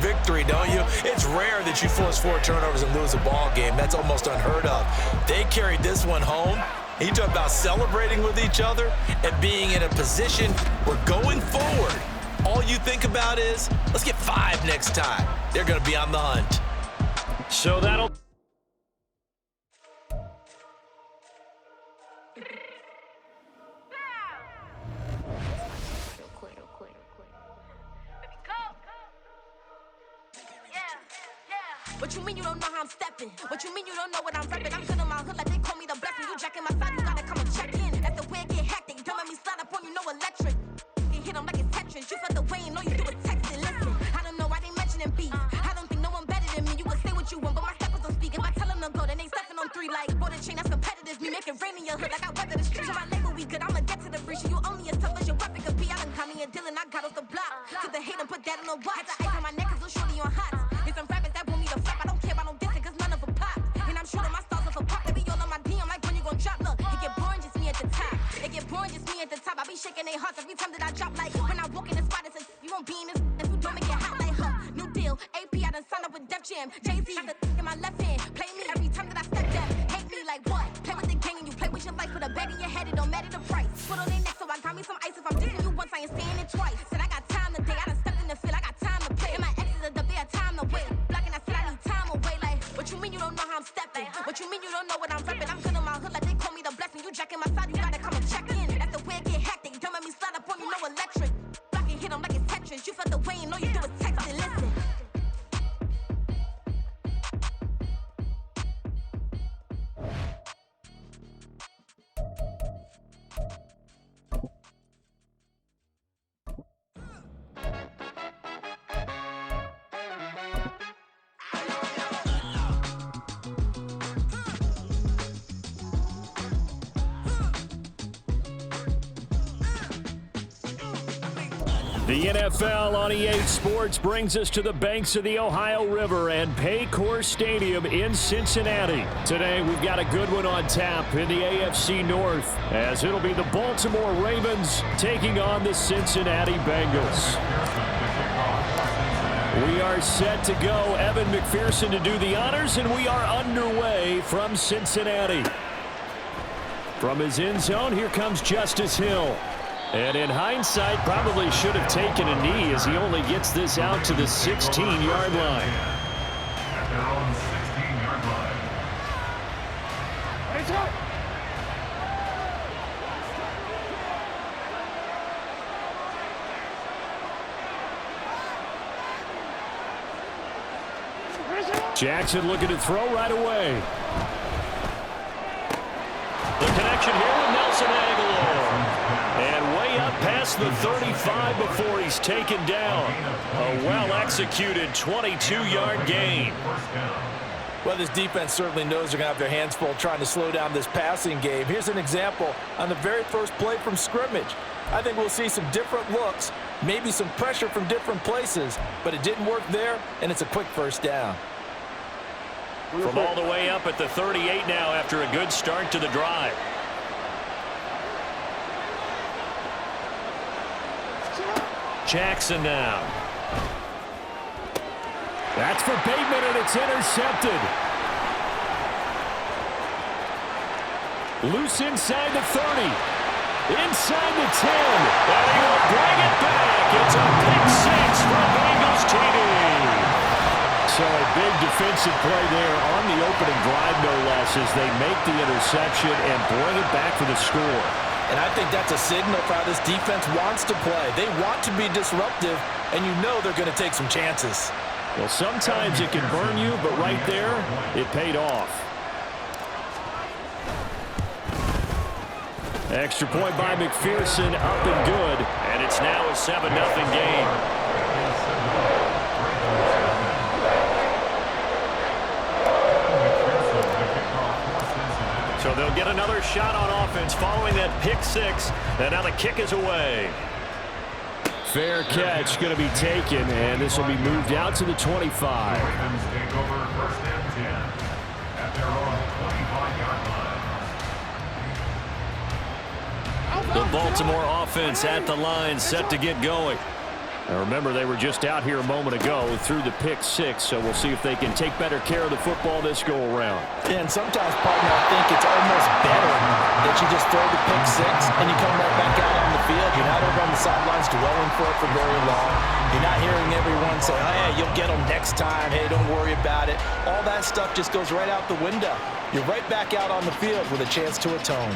victory, don't you? It's rare that you force 4 turnovers and lose a ball game. That's almost unheard of. They carried this one home. You talk about celebrating with each other and being in a position where going forward, all you think about is, let's get 5 next time. They're going to be on the hunt. So that'll... What you mean you don't know how I'm stepping? What you mean you don't know what I'm repping? I'm good on my hood like they call me the blessing. You jacking my side, you gotta come and check in. That's the way it get hectic. Don't let me slide up on you, no electric. You hit them like it's Tetris. You felt the way and all you do is text it. Listen, I don't know why they mentioning beef. I don't think no one better than me. You can say what you want, but my steppers don't speak. If I tell them to go, then they stepping on 3 like border chain. That's competitive. Me make it rain in your hood like I weather the streets. So my label we good. I'ma get to the breach. You only as tough as your weapon could be. I done caught me a deal and I got off the block. Cause the hate and put that on the watch. Had the ice on my neck cause little shorty on hot. Here's some rappers that want me to flap. I don't care about no dissing cause none of them pop. And I'm shooting my stars off a pop. They be all on my DM like when you gon' drop. Look, it get boring just me at the top. It get boring just me at the top. I be shaking their hearts every time that I drop. Like when I walk in the spot, it's you won't be in this. If you don't make it hot like new deal. AP, I done signed up with Def Jam. Jay-Z got the in my left hand. Play me every time that I step down. Hate me like what? Play with the gang and you play with your life. Put a bag in your head, it don't matter the price. Put on their neck, so I got me some ice. If I'm dissing you once, I ain't saying it twice. Said I got time today. I done stepped in the field. I got time to play. And my exes are the big time to wait. Blocking, I said I need time away. Like, what you mean you don't know how I'm stepping? What you mean you don't know what I'm repping? I'm good on my hood like they call me the blessing. You jacking my side, you gotta come and check in. That's the way it get hectic. Don't let me slide up on you, no electric. Blocking, hit them like it's Tetris. You felt the way and all you do is text it. Listen. The NFL on EA Sports brings us to the banks of the Ohio River and Paycor Stadium in Cincinnati. Today, we've got a good one on tap in the AFC North, as it'll be the Baltimore Ravens taking on the Cincinnati Bengals. We are set to go. Evan McPherson to do the honors, and we are underway from Cincinnati. From his end zone, here comes Justice Hill. And in hindsight, probably should have taken a knee as he only gets this out to the 16-yard line. At their own 16-yard line. Jackson looking to throw right away. The connection here with Nelson Aguilar. And way up past the 35 before he's taken down. A well-executed 22-yard gain. Well, this defense certainly knows they're going to have their hands full trying to slow down this passing game. Here's an example on the very first play from scrimmage. I think we'll see some different looks, maybe some pressure from different places, but it didn't work there, and it's a quick first down. From all the way up at the 38 now after a good start to the drive. Jackson now. That's for Bateman, and it's intercepted. Loose inside the 30. Inside the 10. And he will bring it back. It's a pick six for Bengals TD. So a big defensive play there on the opening drive, no less, as they make the interception and bring it back for the score. And I think that's a signal for how this defense wants to play. They want to be disruptive, and you know they're going to take some chances. Well, sometimes it can burn you, but right there, it paid off. Extra point by McPherson, up and good. And it's now a 7-0 game. So they'll get another shot on offense following that pick six. And now the kick is away. Fair catch going to be taken, and this will be moved out to the 25. Take over first and 10 at their own 25-yard line. The Baltimore offense at the line, set to get going. Now remember, they were just out here a moment ago through the pick six, so we'll see if they can take better care of the football this go-around. Yeah, and sometimes, partner, I think it's almost better that you just throw the pick six and you come right back out on the field. You're not over on the sidelines dwelling for it for very long. You're not hearing everyone say, oh, yeah, you'll get them next time. Hey, don't worry about it. All that stuff just goes right out the window. You're right back out on the field with a chance to atone.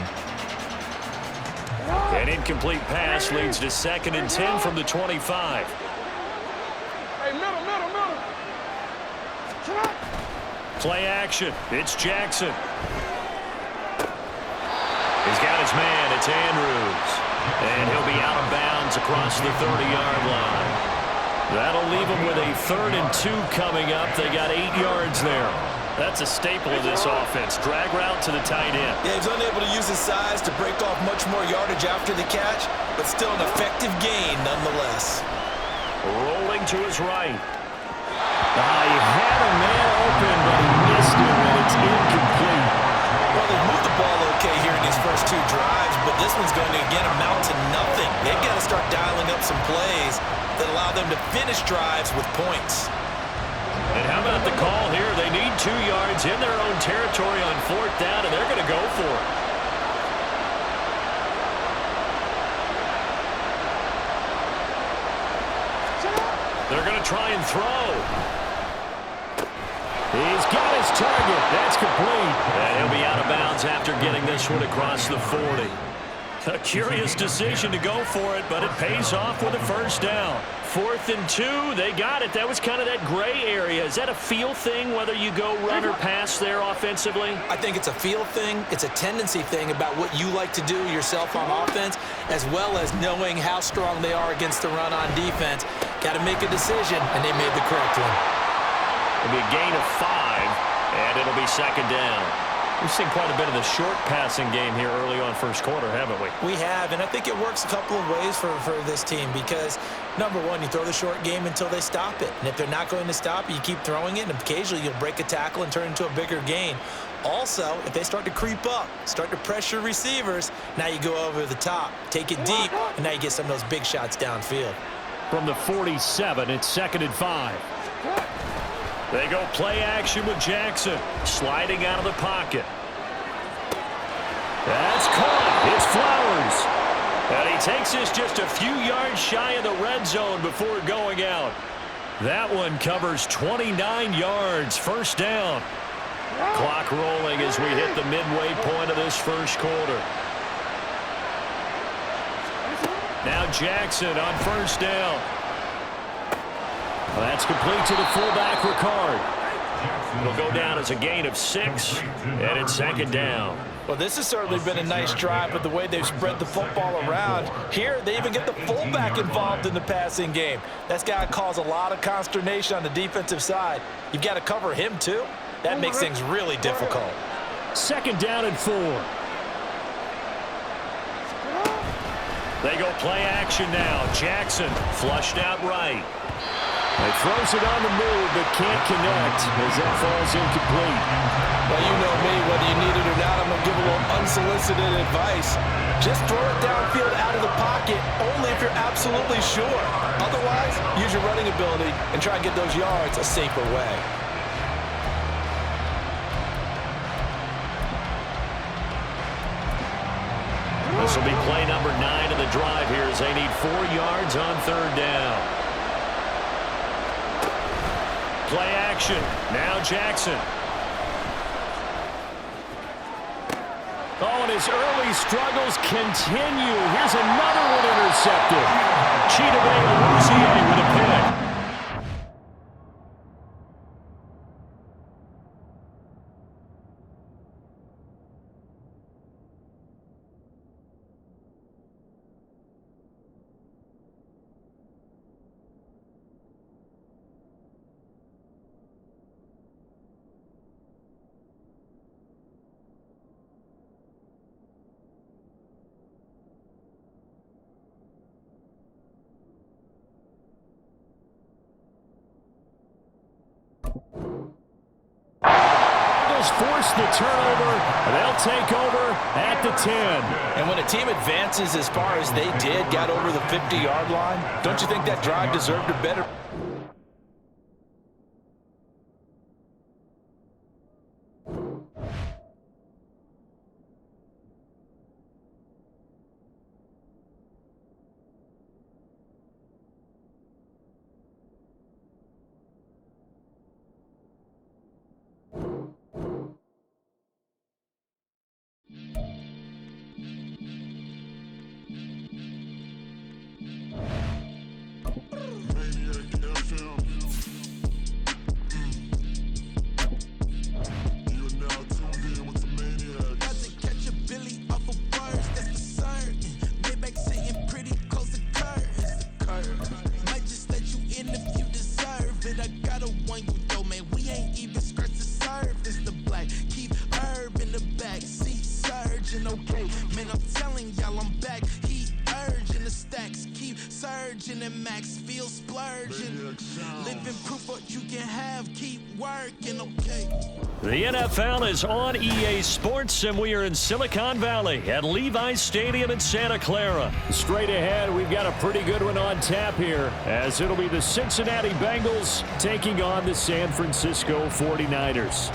An incomplete pass leads to 2nd and 10 from the 25. Hey, middle. Play action. It's Jackson. He's got his man. It's Andrews. And he'll be out of bounds across the 30-yard line. That'll leave him with a 3rd and 2 coming up. They got 8 yards there. That's a staple of this offense. Drag route to the tight end. Yeah, he's unable to use his size to break off much more yardage after the catch, but still an effective gain nonetheless. Rolling to his right. He had a man open, but he missed it, and it's incomplete. Well, they've moved the ball okay here in these first 2 drives, but this one's going to, again, amount to nothing. They've got to start dialing up some plays that allow them to finish drives with points. And how about the call here? They need 2 yards in their own territory on 4th down, and they're going to go for it. They're going to try and throw. He's got his target. That's complete. And he'll be out of bounds after getting this one across the 40. A curious decision to go for it, but it pays off with a 1st down. 4th and 2, they got it. That was kind of that gray area. Is that a feel thing, whether you go run or pass there offensively? I think it's a feel thing. It's a tendency thing about what you like to do yourself on offense, as well as knowing how strong they are against the run on defense. Got to make a decision, and they made the correct one. It'll be a gain of 5, and it'll be 2nd down. We've seen quite a bit of the short passing game here early on 1st quarter, haven't we? We have, and I think it works a couple of ways for this team because, number one, you throw the short game until they stop it. And if they're not going to stop it, you keep throwing it, and occasionally you'll break a tackle and turn it into a bigger gain. Also, if they start to creep up, start to pressure receivers, now you go over the top, take it deep, and now you get some of those big shots downfield. From the 47, it's 2nd and 5. They go play action with Jackson, sliding out of the pocket. That's caught. It's Flowers. And he takes this just a few yards shy of the red zone before going out. That one covers 29 yards, 1st down. Clock rolling as we hit the midway point of this 1st quarter. Now Jackson on 1st down. Well, that's complete to the fullback, Ricard. It'll go down as a gain of 6, and it's 2nd down. Well, this has certainly been a nice drive, but the way they've spread the football around, here they even get the fullback involved in the passing game. That's got to cause a lot of consternation on the defensive side. You've got to cover him, too. That makes things really difficult. 2nd down and 4. They go play action now. Jackson flushed out right. He throws it on the move, but can't connect as that falls incomplete. Well, you know me, whether you need it or not, I'm going to give a little unsolicited advice. Just throw it downfield out of the pocket, only if you're absolutely sure. Otherwise, use your running ability and try and get those yards a safer way. This will be play number 9 of the drive here as they need 4 yards on 3rd down. Play action. Now Jackson. Oh, and his early struggles continue. Here's another one intercepted. Chidobe Awuzie with a pick. Bengals force the turnover. They'll take over at the 10. And when a team advances as far as they did, got over the 50-yard line, don't you think that drive deserved a better? And max feel splurging. Living proof what you can have. Keep working, okay? The NFL is on EA Sports, and we are in Silicon Valley at Levi's Stadium in Santa Clara. Straight ahead, we've got a pretty good one on tap here, as it'll be the Cincinnati Bengals taking on the San Francisco 49ers.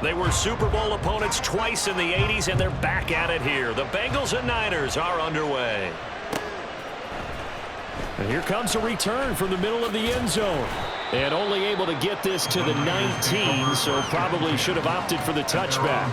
They were Super Bowl opponents twice in the 80s, and they're back at it here. The Bengals and Niners are underway. And here comes a return from the middle of the end zone. And only able to get this to the 19, so probably should have opted for the touchback.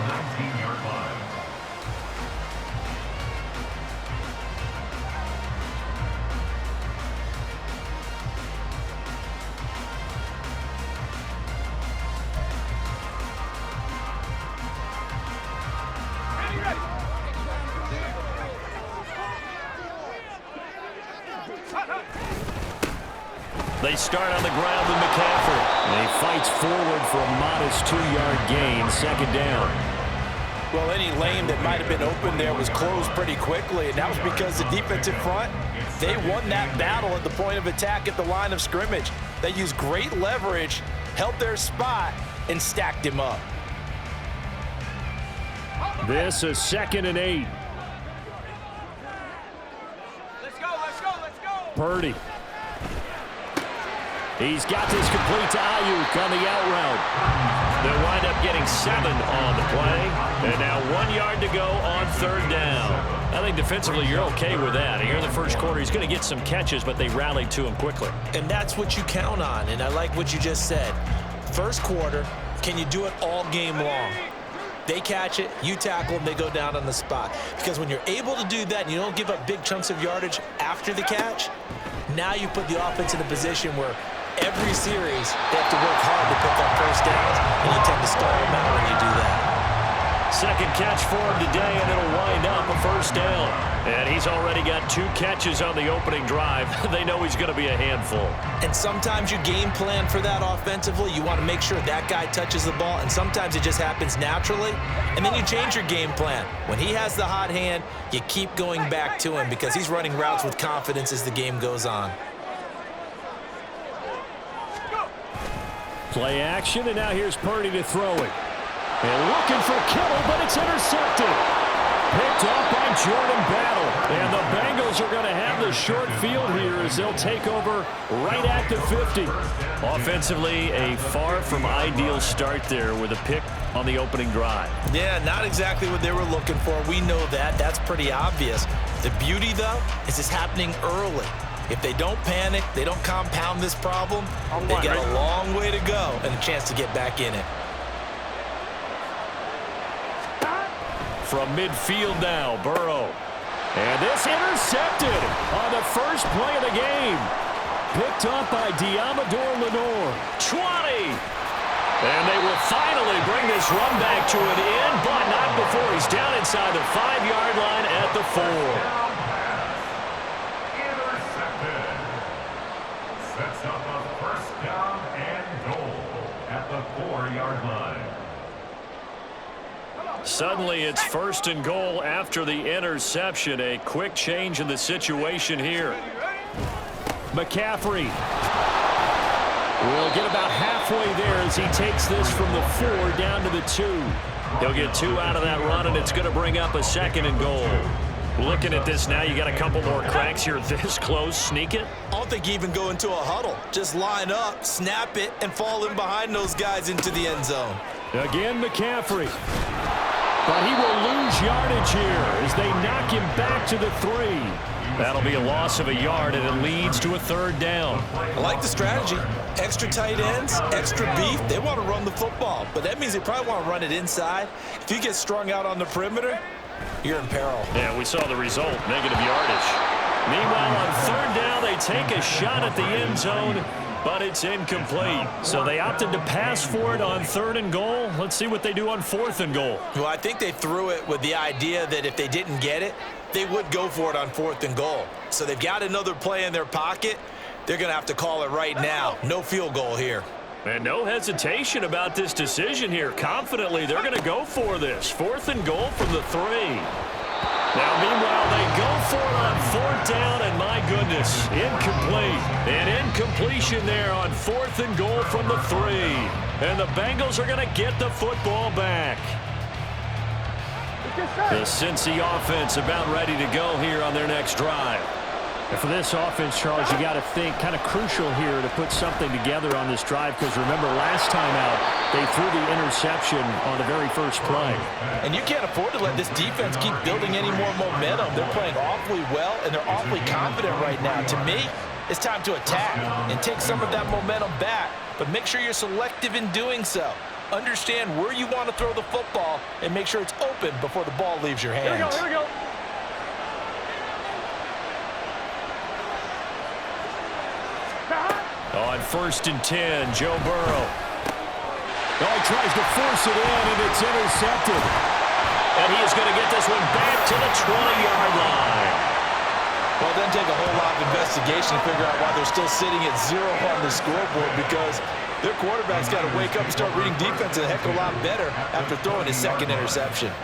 They start on the ground with McCaffrey. And he fights forward for a modest 2-yard gain, second down. Well, any lane that might have been open there was closed pretty quickly, and that was because the defensive front, they won that battle at the point of attack at the line of scrimmage. They used great leverage, held their spot, and stacked him up. This is 2nd and 8. Let's go. Purdy. He's got this complete to Ayuk on the out route. They'll wind up getting 7 on the play. And now 1 yard to go on 3rd down. I think defensively you're okay with that. Here in the first quarter, he's going to get some catches, but they rallied to him quickly. And that's what you count on, and I like what you just said. First quarter, can you do it all game long? They catch it, you tackle them, they go down on the spot. Because when you're able to do that and you don't give up big chunks of yardage after the catch, now you put the offense in a position where every series they have to work hard to pick up first downs, and you tend to stall them out when you do that. Second catch for him today, and it'll wind up a first down. And he's already got 2 catches on the opening drive. They know he's going to be a handful. And sometimes you game plan for that offensively. You want to make sure that guy touches the ball, and sometimes it just happens naturally. And then you change your game plan. When he has the hot hand, you keep going back to him because he's running routes with confidence as the game goes on. Play action, and now here's Purdy to throw it. And looking for Kittle, but it's intercepted. Picked off by Jordan Battle. And the Bengals are going to have the short field here as they'll take over right at the 50. Offensively, a far from ideal start there with a pick on the opening drive. Yeah, not exactly what they were looking for. We know that. That's pretty obvious. The beauty, though, is it's happening early. If they don't panic, they don't compound this problem, they got a long way to go and a chance to get back in it. From midfield now, Burrow. And this intercepted on the first play of the game. Picked up by Diamador Lenore. 20. And they will finally bring this run back to an end, but not before he's down inside the 5-yard line at the 4. Sets up a 1st down and goal at the 4-yard line. Suddenly it's 1st and goal after the interception. A quick change in the situation here. McCaffrey will get about halfway there as he takes this from the 4 down to the 2. He'll get 2 out of that run, and it's going to bring up a 2nd and goal. Looking at this now, you got a couple more cracks here this close. Sneak it? I don't think you even go into a huddle. Just line up, snap it, and fall in behind those guys into the end zone. Again, McCaffrey. But he will lose yardage here as they knock him back to the 3. That'll be a loss of a yard, and it leads to a 3rd down. I like the strategy. Extra tight ends, extra beef. They want to run the football, but that means they probably want to run it inside. If you get strung out on the perimeter, you're in peril. Yeah, we saw the result, negative yardage. Meanwhile, on 3rd down, they take a shot at the end zone, but it's incomplete. So they opted to pass for it on 3rd and goal. Let's see what they do on 4th and goal. Well, I think they threw it with the idea that if they didn't get it, they would go for it on 4th and goal. So they've got another play in their pocket. They're going to have to call it right now. No field goal here. And no hesitation about this decision here. Confidently, they're going to go for this. 4th and goal from the 3. Now, meanwhile, they go for it on 4th down, and my goodness, incomplete. An incompletion there on 4th and goal from the 3. And the Bengals are going to get the football back. The Cincy offense about ready to go here on their next drive. And for this offense, Charles, you got to think kind of crucial here to put something together on this drive, because remember last time out they threw the interception on the very first play. And you can't afford to let this defense keep building any more momentum. They're playing awfully well, and they're awfully confident right now. To me, it's time to attack and take some of that momentum back, but make sure you're selective in doing so. Understand where you want to throw the football and make sure it's open before the ball leaves your hands. Here we go. On 1st and 10, Joe Burrow. Oh, he tries to force it in, and it's intercepted. And he is going to get this one back to the 20-yard line. Well, it doesn't take a whole lot of investigation to figure out why they're still sitting at 0 on the scoreboard, because their quarterback's got to wake up and start reading defense a heck of a lot better after throwing his 2nd interception.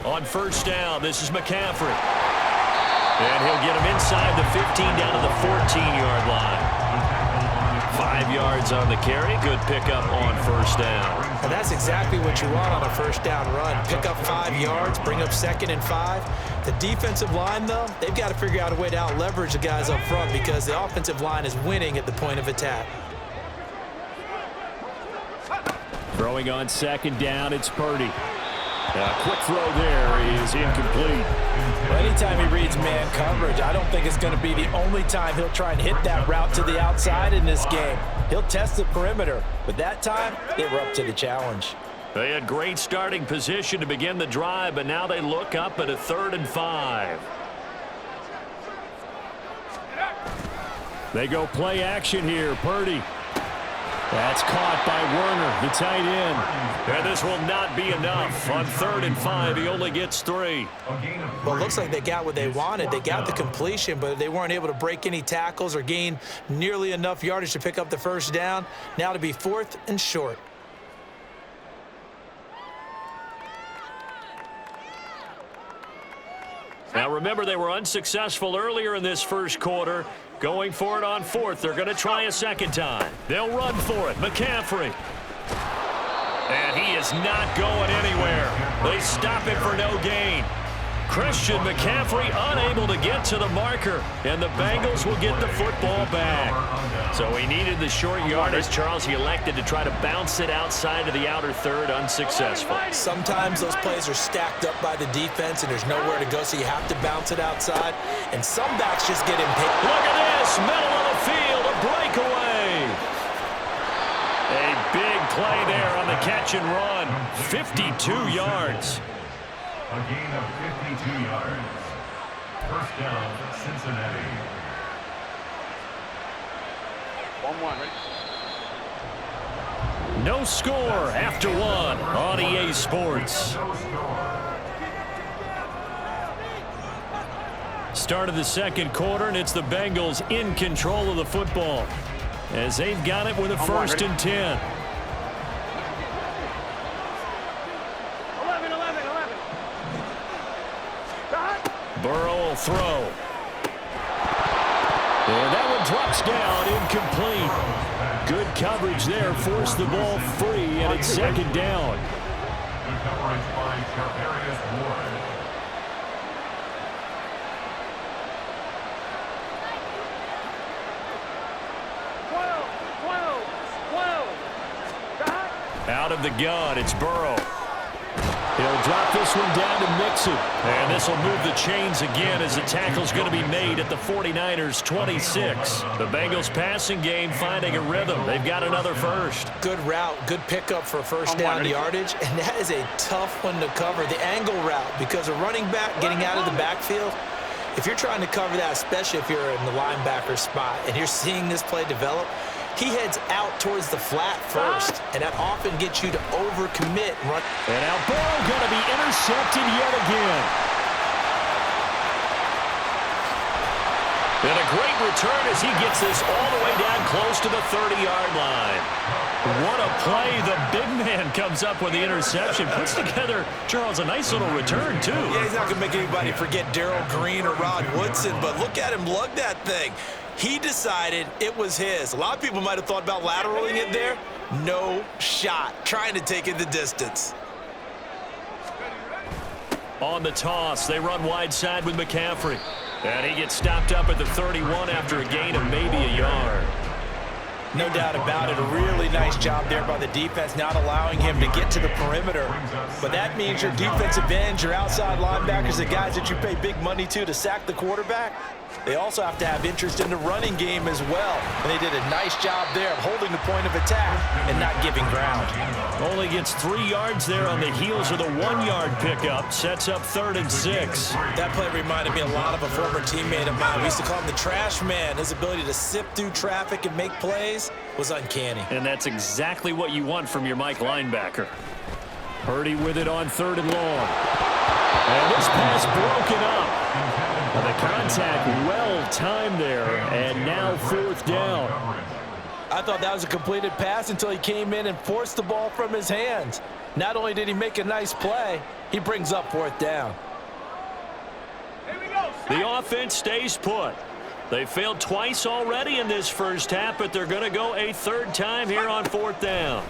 On 1st down, this is McCaffrey. And he'll get him inside the 15 down to the 14-yard line. 5 yards on the carry. Good pickup on 1st down. And that's exactly what you want on a 1st down run. Pick up 5 yards, bring up 2nd and 5. The defensive line, though, they've got to figure out a way to out-leverage the guys up front, because the offensive line is winning at the point of attack. Throwing on 2nd down, it's Purdy. A quick throw there is incomplete. Well, anytime he reads man coverage, I don't think it's going to be the only time he'll try and hit that route to the outside in this game. He'll test the perimeter, but that time they were up to the challenge. They had great starting position to begin the drive, but now they look up at a 3rd and 5. They go play action here. Purdy. That's caught by Werner, the tight end. And this will not be enough. On 3rd and 5, he only gets 3. Well, it looks like they got what they wanted. They got the completion, but they weren't able to break any tackles or gain nearly enough yardage to pick up the 1st down. Now to be 4th and short. Now remember, they were unsuccessful earlier in this 1st quarter. Going for it on 4th. They're going to try a 2nd time. They'll run for it. McCaffrey. And he is not going anywhere. They stop it for no gain. Christian McCaffrey unable to get to the marker, and the Bengals will get the football back. So he needed the short yardage. Charles, he elected to try to bounce it outside of the outer 3rd, unsuccessful. Sometimes those plays are stacked up by the defense and there's nowhere to go, so you have to bounce it outside. And some backs just get impatient. Look at this, middle of the field, a breakaway. A big play there on the catch and run, 52 yards. A gain of 52 yards. 1st down, Cincinnati. 1-1, ready? No score after 1 on EA Sports. No score. start of the second quarter, and it's the Bengals in control of the football as they've got it with a 1st and 10. 11. Burrow will throw. And that one drops down, incomplete. Good coverage there, forced the ball free, and it's 2nd down. Good coverage by Charvarius Ward. Out of the gun, it's Burrow. He'll drop this one down to Mixon. And this will move the chains again as the tackle's going to be made at the 49ers' 26. The Bengals passing game finding a rhythm. They've got another first. Good route, good pickup for first down yardage, and that is a tough one to cover. The angle route, because a running back getting out of the backfield, if you're trying to cover that, especially if you're in the linebacker spot and you're seeing this play develop, he heads out towards the flat first, and that often gets you to overcommit. And now Burrow going to be intercepted yet again. And a great return as he gets this all the way down close to the 30-yard line. What a play. The big man comes up with the interception. Puts together, Charles, a nice little return, too. Yeah, he's not going to make anybody forget Darrell Green or Rod Woodson, but look at him lug that thing. He decided it was his. A lot of people might have thought about lateraling it there. No shot. Trying to take it the distance. On the toss, they run wide side with McCaffrey. And he gets stopped up at the 31 after a gain of maybe a yard. No doubt about it. A really nice job there by the defense, not allowing him to get to the perimeter. But that means your defensive ends, your outside linebackers, the guys that you pay big money to sack the quarterback, they also have to have interest in the running game as well. And they did a nice job there of holding the point of attack and not giving ground. Only gets 3 yards there on the heels of the 1-yard pickup. Sets up 3rd and 6. That play reminded me a lot of a former teammate of mine. We used to call him the trash man. His ability to sift through traffic and make plays was uncanny. And that's exactly what you want from your Mike linebacker. Purdy with it on 3rd and long. And this pass broken up. The contact well-timed there, and now 4th down. I thought that was a completed pass until he came in and forced the ball from his hands. Not only did he make a nice play, he brings up 4th down. The offense stays put. They failed twice already in this first half, but they're going to go a 3rd time here on 4th down.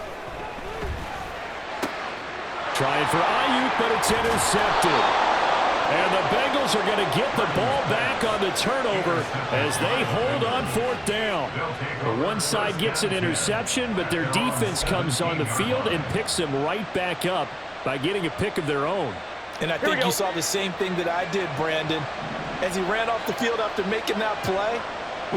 Trying for Ayuk, but it's intercepted. And the Bengals are going to get the ball back on the turnover as they hold on 4th down. One side gets an interception, but their defense comes on the field and picks them right back up by getting a pick of their own. And I think you saw the same thing that I did, Brandon. As he ran off the field after making that play,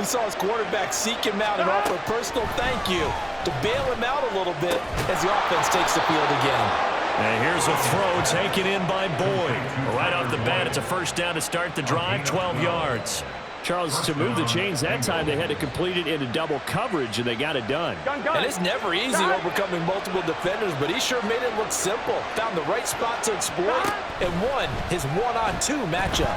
we saw his quarterback seek him out and offer a personal thank you to bail him out a little bit as the offense takes the field again. And here's a throw taken in by Boyd. Right off the bat, it's a 1st down to start the drive, 12 yards. Charles, to move the chains that time, they had to complete it into double coverage, and they got it done. And it's never easy overcoming multiple defenders, but he sure made it look simple. Found the right spot to exploit and won his 1-on-2 matchup.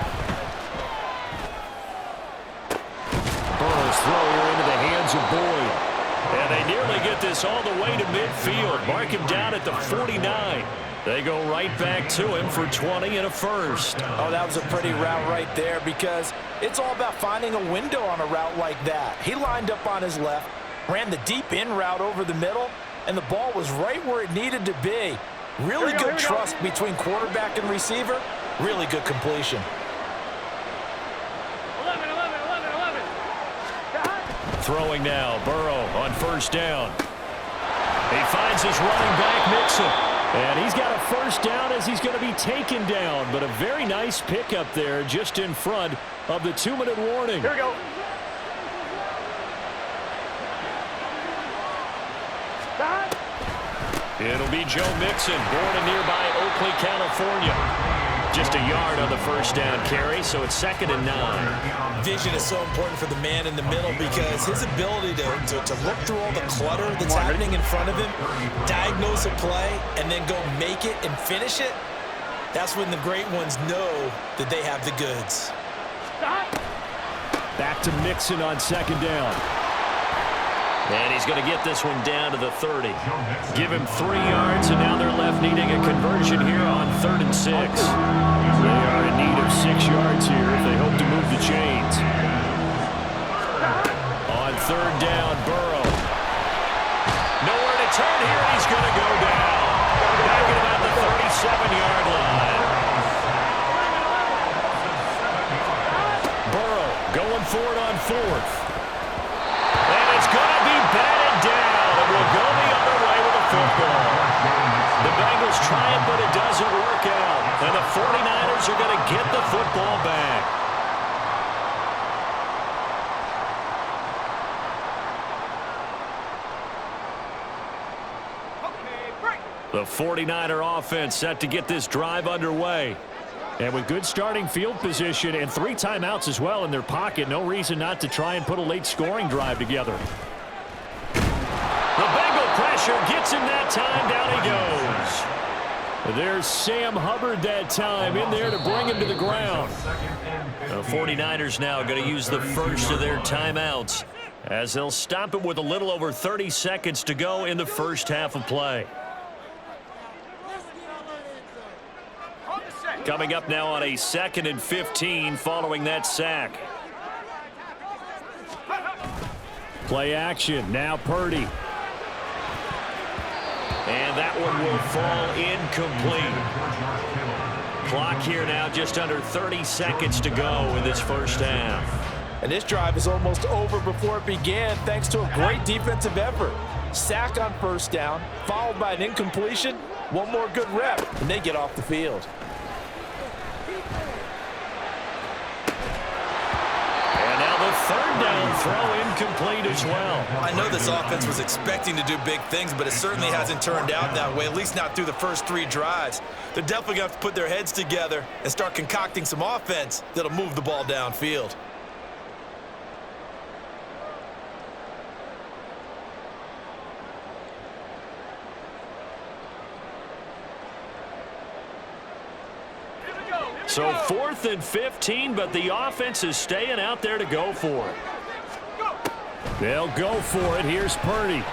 Burrow's throw here into the hands of Boyd. And they nearly get this all the way to midfield. Mark him down at the 49. They go right back to him for 20 and a 1st. Oh, that was a pretty route right there because it's all about finding a window on a route like that. He lined up on his left, ran the deep in route over the middle, and the ball was right where it needed to be. Really good trust between quarterback and receiver. Really good completion. 11. Throwing now, Burrow on 1st down. He finds his running back, Mixon. And he's got a 1st down as he's going to be taken down. But a very nice pickup there just in front of the 2-minute warning. Here we go. It'll be Joe Mixon, born in nearby Oakley, California. Just a yard on the 1st down carry, so it's 2nd and 9. Vision is so important for the man in the middle because his ability to look through all the clutter that's happening in front of him, diagnose a play, and then go make it and finish it, that's when the great ones know that they have the goods. Back to Mixon on second down. And he's going to get this one down to the 30. Give him 3 yards, and now they're left needing a conversion here on 3rd and 6. They are in need of 6 yards here if they hope to move the chains. On 3rd down, Burrow. Nowhere to turn here, and he's going to go down. Back at about the 37-yard line. Burrow going for it on 4th. And it's going to be batted down, and will go the other way with the football. The Bengals try it, but it doesn't work out. And the 49ers are going to get the football back. The 49er offense set to get this drive underway. And with good starting field position and 3 timeouts as well in their pocket, no reason not to try and put a late scoring drive together. The Bengal pressure gets him that time. Down he goes. There's Sam Hubbard that time in there to bring him to the ground. The 49ers now going to use the first of their timeouts as they'll stop it with a little over 30 seconds to go in the first half of play. Coming up now on a 2nd and 15 following that sack. Play action. Now Purdy. And that one will fall incomplete. Clock here now just under 30 seconds to go in this first half. And this drive is almost over before it began thanks to a great defensive effort. Sack on 1st down, followed by an incompletion. One more good rep, and they get off the field. The 3rd down throw incomplete as well. I know this offense was expecting to do big things, but it certainly hasn't turned out that way, at least not through the first 3 drives. They're definitely going to have to put their heads together and start concocting some offense that'll move the ball downfield. So 4th and 15, but the offense is staying out there to go for it. They'll go for it. Here's Purdy. And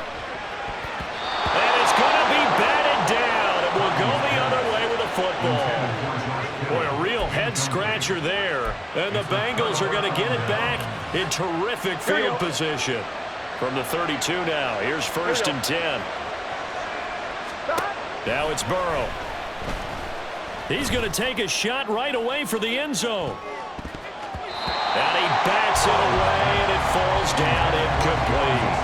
it's going to be batted down. It will go the other way with the football. Boy, a real head-scratcher there. And the Bengals are going to get it back in terrific field position. From the 32 now, here's 1st and 10. Now it's Burrow. He's going to take a shot right away for the end zone. And he bats it away, and it falls down incomplete.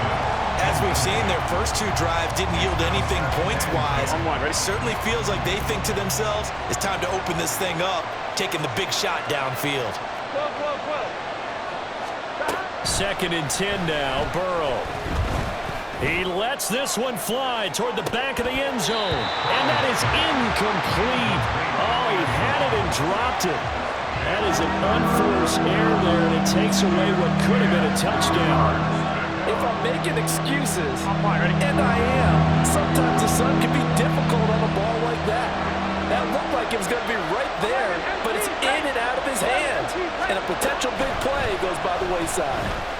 As we've seen, their first 2 drives didn't yield anything points-wise. It certainly feels like they think to themselves, it's time to open this thing up, taking the big shot downfield. 2nd and 10 now, Burrow. He lets this one fly toward the back of the end zone. And that is incomplete. Oh, he had it and dropped it. That is an unforced error there, and it takes away what could have been a touchdown. If I'm making excuses, and I am, sometimes the sun can be difficult on a ball like that. That looked like it was going to be right there, but it's in and out of his hands. And a potential big play goes by the wayside.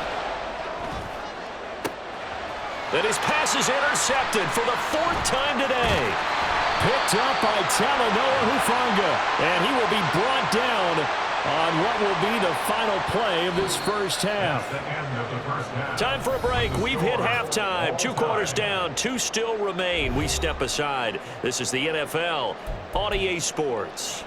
And his pass is intercepted for the 4th time today. Picked up by Talanoa Hufanga. And he will be brought down on what will be the final play of this first half. Time for a break. We've hit halftime. 2 quarters down. 2 still remain. We step aside. This is the NFL on EA Sports.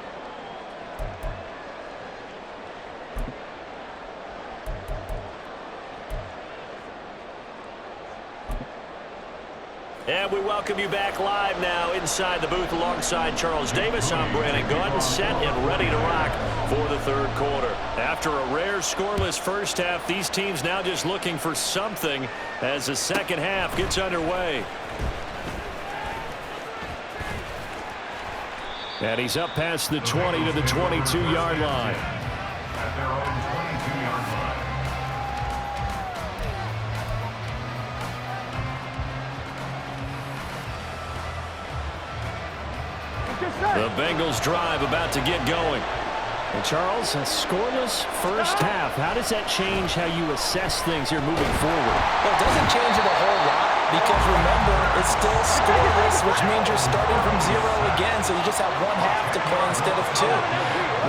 And we welcome you back live now inside the booth alongside Charles Davis. I'm Brandon Gaudin, set and ready to rock for the 3rd quarter. After a rare scoreless first half, these teams now just looking for something as the second half gets underway. And he's up past the 20 to the 22-yard line. At their own 22-yard line. The Bengals drive about to get going. And Charles, a scoreless first half. How does that change how you assess things here moving forward? Well, it doesn't change it a whole lot because, remember, it's still scoreless, which means you're starting from 0 again, so you just have one half to play instead of 2.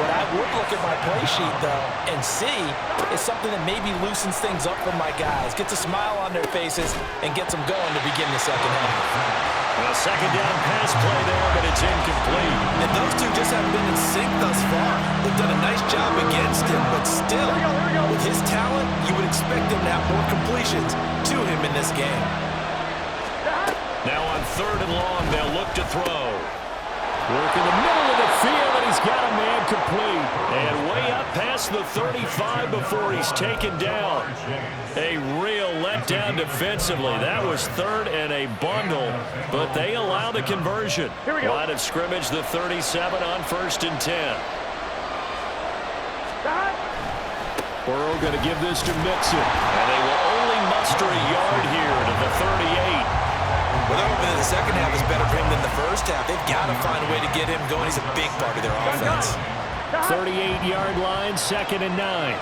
What I would look at my play sheet, though, and see is something that maybe loosens things up for my guys, gets a smile on their faces, and gets them going to begin the second half. A second down pass play there, but it's incomplete. And those two just haven't been in sync thus far. They've done a nice job against him, but still, with his talent, you would expect him to have more completions to him in this game. Now on 3rd and long, they'll look to throw. Work in the middle of the field, and he's got a man complete. And way up past the 35 before he's taken down. A real letdown defensively. That was 3rd and a bundle, but they allow the conversion. Line of scrimmage, the 37 on 1st and 10. Burrow going to give this to Mixon. And they will only muster a yard here to the 38. Well, they're hoping that the second half is better for him than the first half. They've got to find a way to get him going. He's a big part of their offense. 38-yard line, 2nd and 9.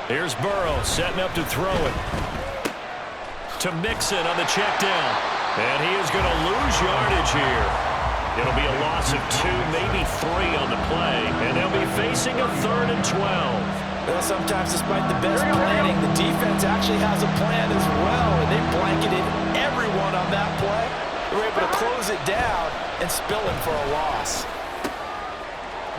Here's Burrow setting up to throw it. To Mixon on the check down. And he is going to lose yardage here. It'll be a loss of 2, maybe 3 on the play. And they'll be facing a 3rd and 12. Well, sometimes despite the best planning, the defense actually has a plan as well, and they blanketed everyone on that play. They were able to close it down and spill it for a loss.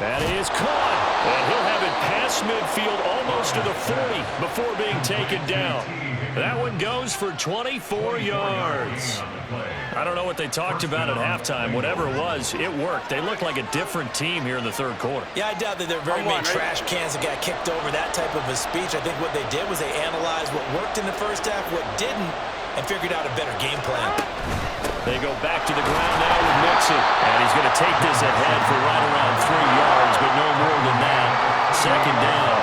That is caught, and he'll have it past midfield almost to the 40 before being taken down. That one goes for 24 yards. I don't know what they talked about at halftime. Whatever it was, it worked. They looked like a different team here in the 3rd quarter. Yeah, I doubt that there are very many trash cans that got kicked over that type of a speech. I think what they did was they analyzed what worked in the first half, what didn't, and figured out a better game plan. They go back to the ground now with Mixon. And he's going to take this ahead for right around 3 yards, but no more than that. 2nd down.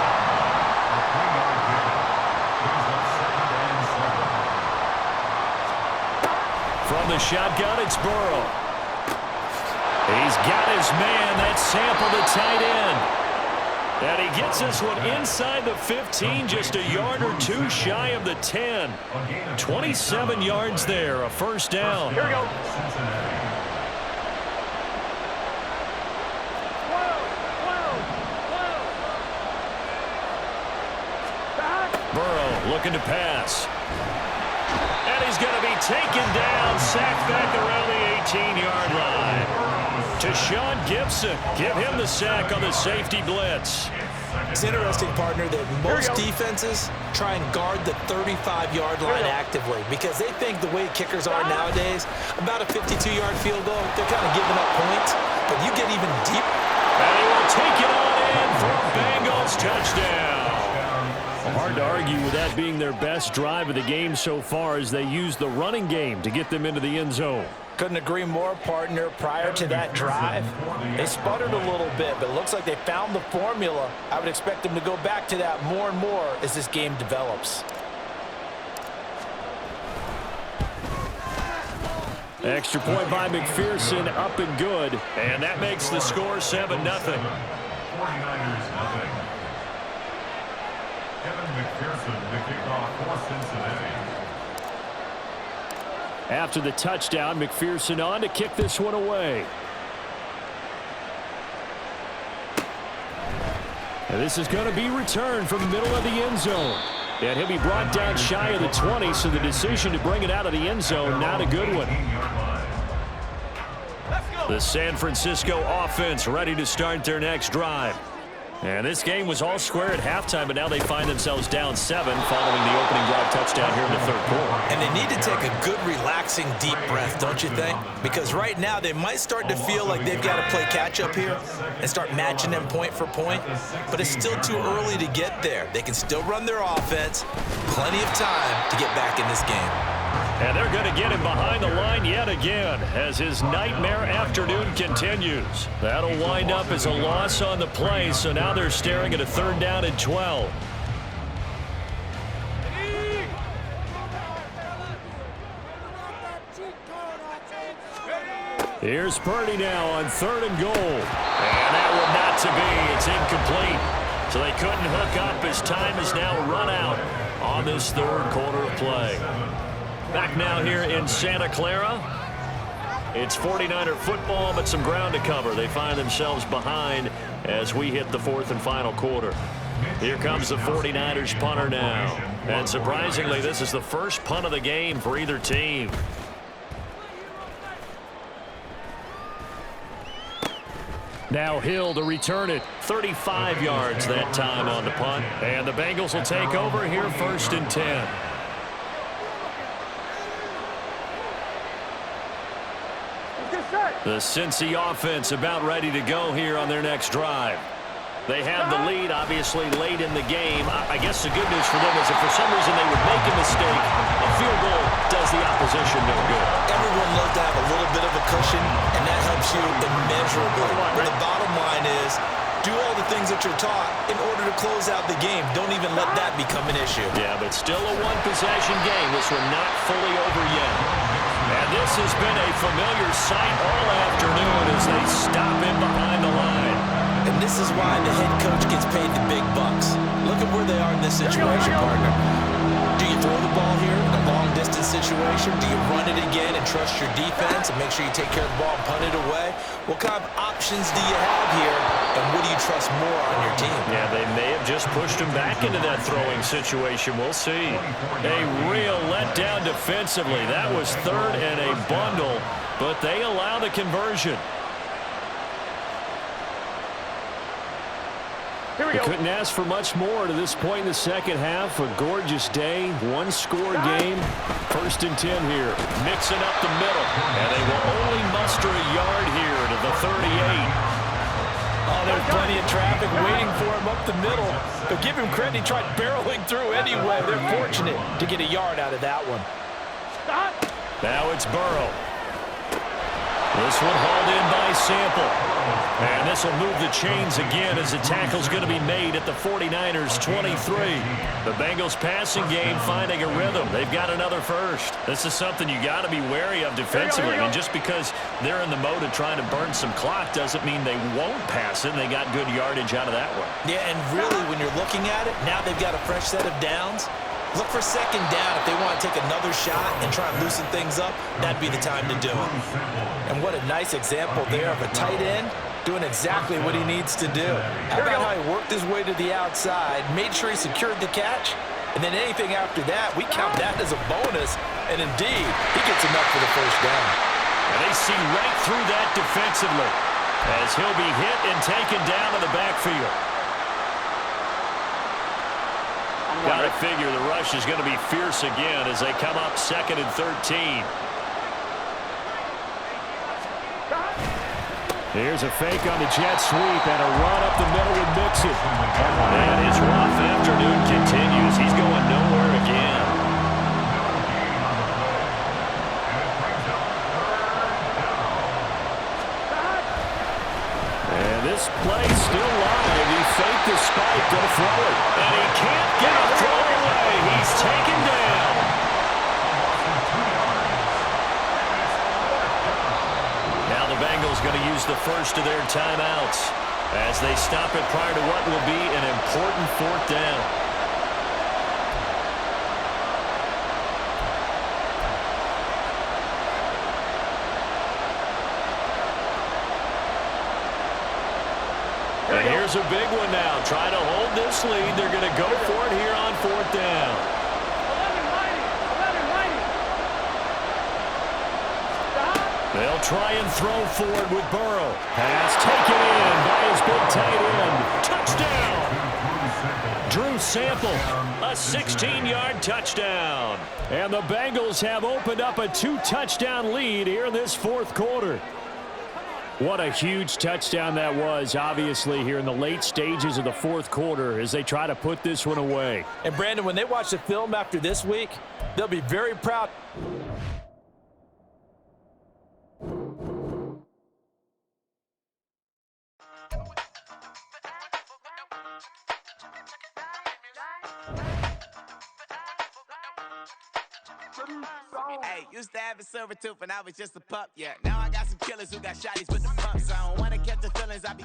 From the shotgun, it's Burrow. He's got his man. That's Sample, the tight end. And he gets this one inside the 15, just a yard or 2 shy of the 10. 27 yards there, a 1st down. Here we go. Burrow looking to pass. And he's going to be taken down, sacked back around the 18-yard line. To Sean Gibson. Give him the sack on the safety blitz. It's interesting, partner, that most defenses try and guard the 35-yard line actively because they think the way kickers are nowadays, about a 52-yard field goal, they're kind of giving up points. But you get even deeper. And he will take it on in for a Bengals touchdown. Hard to argue with that being their best drive of the game so far as they use the running game to get them into the end zone. Couldn't agree more, partner. Prior to that drive, they sputtered a little bit, but it looks like they found the formula. I would expect them to go back to that more and more as this game develops. Extra point by McPherson, up and good. And that makes the score 7-0. 49ers nothing. Kevin McPherson, the kickoff for Cincinnati. After the touchdown, McPherson on to kick this one away. And this is going to be returned from the middle of the end zone. And he'll be brought down shy of the 20, so the decision to bring it out of the end zone, not a good one. The San Francisco offense ready to start their next drive. And this game was all square at halftime, but now they find themselves down 7 following the opening drive touchdown here in the 3rd quarter. And they need to take a good, relaxing, deep breath, don't you think? Because right now they might start to feel like they've got to play catch-up here and start matching them point for point. But it's still too early to get there. They can still run their offense. Plenty of time to get back in this game. And they're going to get him behind the line yet again as his nightmare afternoon continues. That'll wind up as a loss on the play, so now they're staring at a 3rd down and 12. Here's Purdy now on 3rd and goal. And that one not to be. It's incomplete. So they couldn't hook up as time is now run out on this 3rd quarter of play. Back now here in Santa Clara. It's 49er football, but some ground to cover. They find themselves behind as we hit the 4th and final quarter. Here comes the 49ers punter now. And surprisingly, this is the first punt of the game for either team. Now Hill to return it. 35 yards that time on the punt. And the Bengals will take over here 1st and 10. The Cincy offense about ready to go here on their next drive. They have the lead, obviously, late in the game. I guess the good news for them is if for some reason they would make a mistake, a field goal does the opposition no good. Everyone loves to have a little bit of a cushion, and that helps you immeasurably. But the bottom line is, do all the things that you're taught in order to close out the game. Don't even let that become an issue. Yeah, but still a one-possession game. This one not fully over yet. And this has been a familiar sight all afternoon as they stop in behind the line. And this is why the head coach gets paid the big bucks. Look at where they are in this situation, partner. Do you throw the ball here in a long-distance situation? Do you run it again and trust your defense and make sure you take care of the ball and punt it away? What kind of options do you have here, and what do you trust more on your team? Yeah, they may have just pushed him back into that throwing situation. We'll see. A real letdown defensively. That was 3rd and a bundle, but they allow the conversion. We couldn't ask for much more to this point in the second half. A gorgeous day, one-score game. 1st and 10 here. Mixing up the middle. And they will only muster a yard here to the 38. Oh, there's plenty of traffic waiting for him up the middle. But give him credit, he tried barreling through anyway. They're fortunate to get a yard out of that one. Now it's Burrow. This one hauled in by Sample. And this will move the chains again as the tackle's going to be made at the 49ers 23. The Bengals passing game finding a rhythm. They've got another first. This is something you got to be wary of defensively. I mean, just because they're in the mode of trying to burn some clock doesn't mean they won't pass it. And they got good yardage out of that one. Yeah, and really when you're looking at it, now they've got a fresh set of downs. Look for 2nd down. If they want to take another shot and try and loosen things up, that'd be the time to do it. And what a nice example there of a tight end doing exactly what he needs to do. How about how he worked his way to the outside, made sure he secured the catch, and then anything after that, we count that as a bonus. And indeed, he gets enough for the 1st down. And they see right through that defensively as he'll be hit and taken down in the backfield. Got to figure the rush is going to be fierce again as they come up 2nd and 13. Here's a fake on the jet sweep and a run up the middle with Mixon. And his rough afternoon continues. He's going nowhere again. And this play still live. He faked the spike, going to throw it. And he can't get a throw away. He's taken down. Now the Bengals going to use the first of their timeouts as they stop it prior to what will be an important 4th down. And here's a big one now. Trying to hold this lead. They're going to go for it here on 4th down. They'll try and throw forward with Burrow. Pass taken in by his big tight end. Touchdown! Drew Sample, a 16-yard touchdown. And the Bengals have opened up a 2-touchdown lead here in this 4th quarter. What a huge touchdown that was, obviously, here in the late stages of the 4th quarter as they try to put this one away. And, Brandon, when they watch the film after this week, they'll be very proud. Hey, used to have a silver tooth when I was just a pup, yeah. Now I got some killers who got shotties with the pumps. I don't wanna catch the feelings, I be